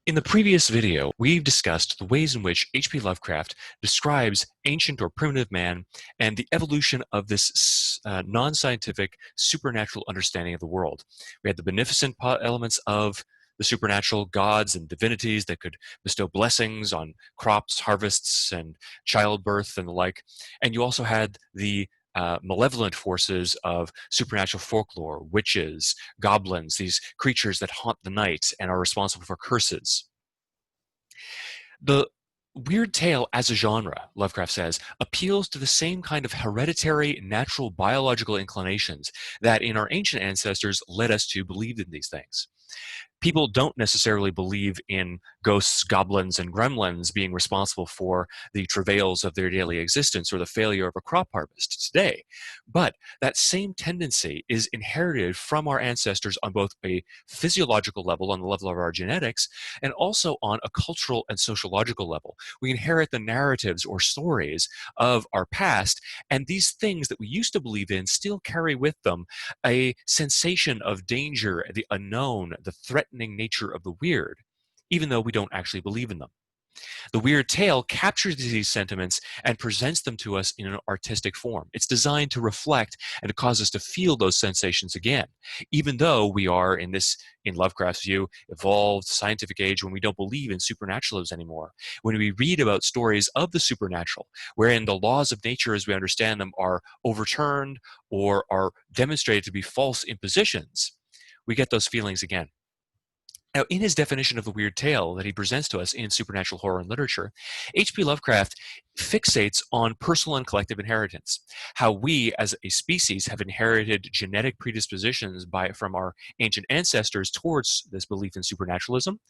In the previous video, we've discussed the ways in which H.P. Lovecraft describes ancient or primitive man and the evolution of this non-scientific supernatural understanding of the world. We had the beneficent elements of the supernatural gods and divinities that could bestow blessings on crops, harvests, and childbirth and the like. And you also had the malevolent forces of supernatural folklore, witches, goblins, these creatures that haunt the night and are responsible for curses. The weird tale as a genre, Lovecraft says, appeals to the same kind of hereditary, natural, biological inclinations that in our ancient ancestors led us to believe in these things. People don't necessarily believe in ghosts, goblins, and gremlins being responsible for the travails of their daily existence or the failure of a crop harvest today. But that same tendency is inherited from our ancestors on both a physiological level, on the level of our genetics, and also on a cultural and sociological level. We inherit the narratives or stories of our past, and these things that we used to believe in still carry with them a sensation of danger, the unknown, the threatening nature of the weird, even though we don't actually believe in them. The weird tale captures these sentiments and presents them to us in an artistic form. It's designed to reflect and to cause us to feel those sensations again, even though we are in Lovecraft's view, evolved scientific age when we don't believe in supernaturalism anymore. When we read about stories of the supernatural, wherein the laws of nature as we understand them are overturned or are demonstrated to be false impositions, we get those feelings again. Now, in his definition of the weird tale that he presents to us in supernatural horror and literature, H.P. Lovecraft fixates on personal and collective inheritance, how we as a species have inherited genetic predispositions from our ancient ancestors towards this belief in supernaturalism,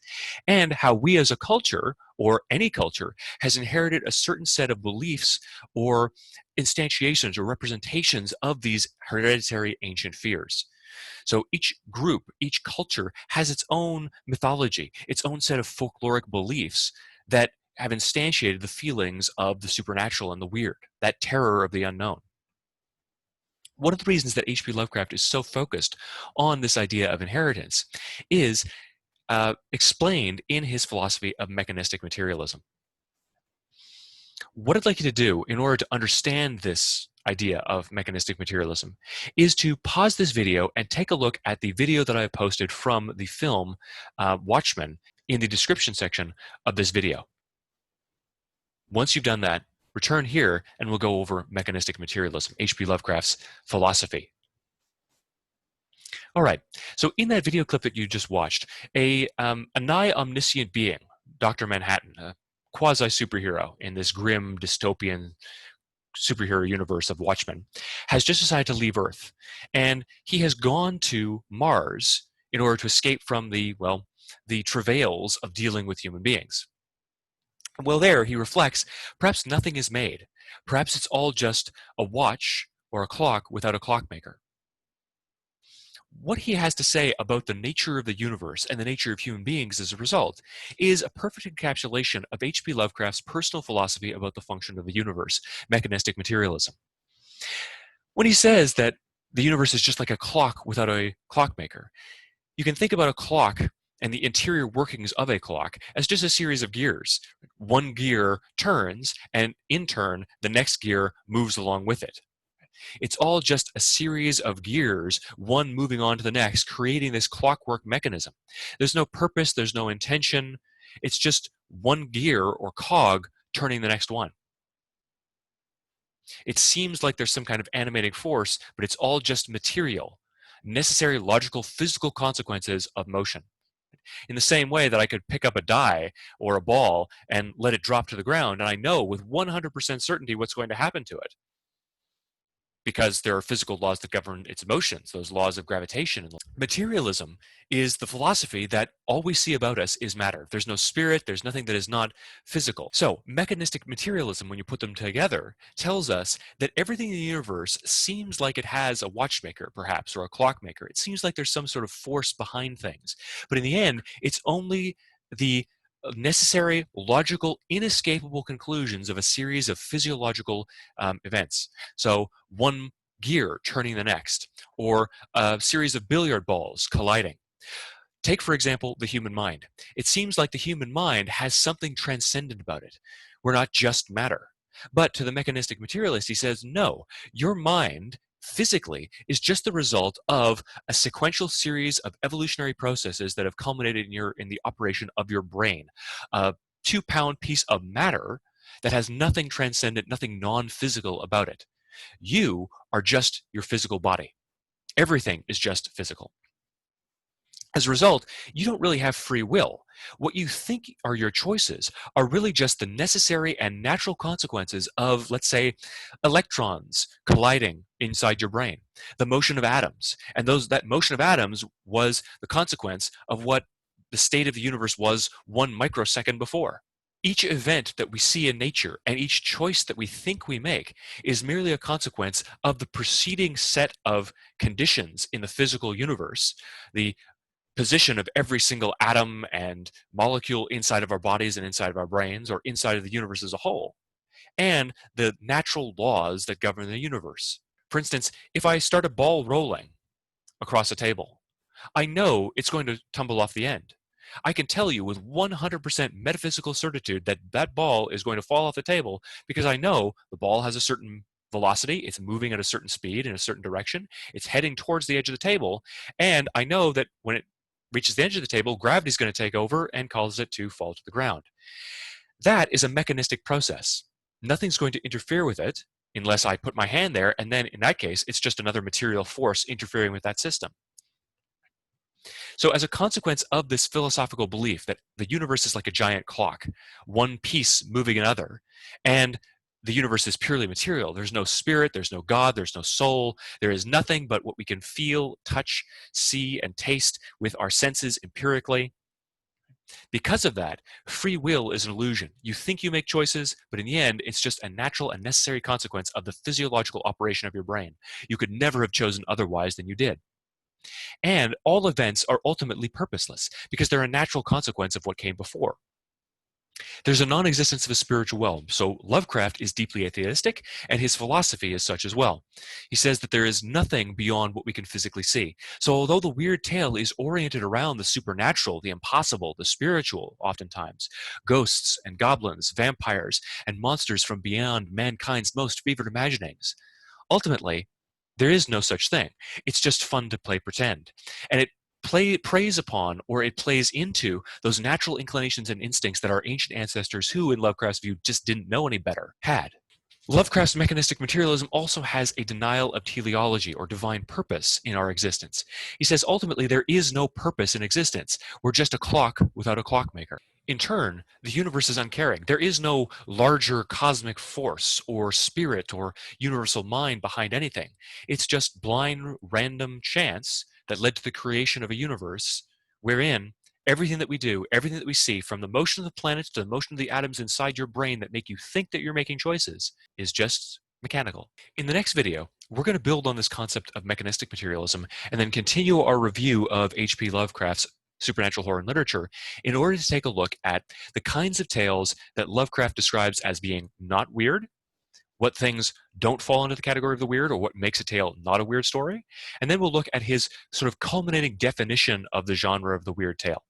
and how we as a culture, or any culture, has inherited a certain set of beliefs or instantiations or representations of these hereditary ancient fears. So each group, each culture has its own mythology, its own set of folkloric beliefs that have instantiated the feelings of the supernatural and the weird, that terror of the unknown. One of the reasons that H.P. Lovecraft is so focused on this idea of inheritance is explained in his philosophy of mechanistic materialism. What I'd like you to do in order to understand this idea of mechanistic materialism is to pause this video and take a look at the video that I have posted from the film Watchmen in the description section of this video. Once you've done that, return here and we'll go over mechanistic materialism, H.P. Lovecraft's philosophy. All right, so in that video clip that you just watched, a nigh omniscient being, Dr. Manhattan, a quasi-superhero in this grim dystopian superhero universe of Watchmen, has just decided to leave Earth. And he has gone to Mars in order to escape from the travails of dealing with human beings. Well, there he reflects, perhaps nothing is made. Perhaps it's all just a watch or a clock without a clockmaker. What he has to say about the nature of the universe and the nature of human beings as a result is a perfect encapsulation of H.P. Lovecraft's personal philosophy about the function of the universe, mechanistic materialism. When he says that the universe is just like a clock without a clockmaker, you can think about a clock and the interior workings of a clock as just a series of gears. One gear turns, and in turn, the next gear moves along with it. It's all just a series of gears, one moving on to the next, creating this clockwork mechanism. There's no purpose, there's no intention. It's just one gear or cog turning the next one. It seems like there's some kind of animating force, but it's all just material, necessary logical physical consequences of motion. In the same way that I could pick up a die or a ball and let it drop to the ground, and I know with 100% certainty what's going to happen to it, because there are physical laws that govern its motions, those laws of gravitation. Materialism is the philosophy that all we see about us is matter. There's no spirit, there's nothing that is not physical. So mechanistic materialism, when you put them together, tells us that everything in the universe seems like it has a watchmaker, perhaps, or a clockmaker. It seems like there's some sort of force behind things. But in the end, it's only the necessary, logical, inescapable conclusions of a series of physiological events. So one gear turning the next, or a series of billiard balls colliding. Take, for example, the human mind. It seems like the human mind has something transcendent about it. We're not just matter. But to the mechanistic materialist, he says, no, your mind physically is just the result of a sequential series of evolutionary processes that have culminated in the operation of your brain. A 2-pound piece of matter that has nothing transcendent, nothing non-physical about it. You are just your physical body. Everything is just physical. As a result, you don't really have free will. What you think are your choices are really just the necessary and natural consequences of, let's say, electrons colliding inside your brain, the motion of atoms. And that motion of atoms was the consequence of what the state of the universe was 1 microsecond before. Each event that we see in nature and each choice that we think we make is merely a consequence of the preceding set of conditions in the physical universe, the position of every single atom and molecule inside of our bodies and inside of our brains, or inside of the universe as a whole, and the natural laws that govern the universe. For instance, if I start a ball rolling across a table, I know it's going to tumble off the end. I can tell you with 100% metaphysical certitude that that ball is going to fall off the table because I know the ball has a certain velocity, it's moving at a certain speed in a certain direction, it's heading towards the edge of the table, and I know that when it reaches the edge of the table, gravity is going to take over and cause it to fall to the ground. That is a mechanistic process. Nothing's going to interfere with it unless I put my hand there, and then in that case, it's just another material force interfering with that system. So as a consequence of this philosophical belief that the universe is like a giant clock, one piece moving another, and the universe is purely material. There's no spirit, there's no God, there's no soul. There is nothing but what we can feel, touch, see, and taste with our senses empirically. Because of that, free will is an illusion. You think you make choices, but in the end, it's just a natural and necessary consequence of the physiological operation of your brain. You could never have chosen otherwise than you did. And all events are ultimately purposeless because they're a natural consequence of what came before. There's a non-existence of a spiritual realm. So Lovecraft is deeply atheistic, and his philosophy is such as well. He says that there is nothing beyond what we can physically see. So although the weird tale is oriented around the supernatural, the impossible, the spiritual, oftentimes, ghosts and goblins, vampires, and monsters from beyond mankind's most fevered imaginings, ultimately, there is no such thing. It's just fun to play pretend. And it preys upon, or it plays into, those natural inclinations and instincts that our ancient ancestors, who in Lovecraft's view just didn't know any better, had. Lovecraft's mechanistic materialism also has a denial of teleology, or divine purpose, in our existence. He says ultimately there is no purpose in existence. We're just a clock without a clockmaker. In turn, the universe is uncaring. There is no larger cosmic force or spirit or universal mind behind anything. It's just blind, random chance that led to the creation of a universe wherein everything that we do, everything that we see, from the motion of the planets to the motion of the atoms inside your brain that make you think that you're making choices, is just mechanical. In the next video, we're going to build on this concept of mechanistic materialism and then continue our review of H.P. Lovecraft's supernatural horror and literature in order to take a look at the kinds of tales that Lovecraft describes as being not weird, what things don't fall into the category of the weird, or what makes a tale not a weird story, and then we'll look at his sort of culminating definition of the genre of the weird tale.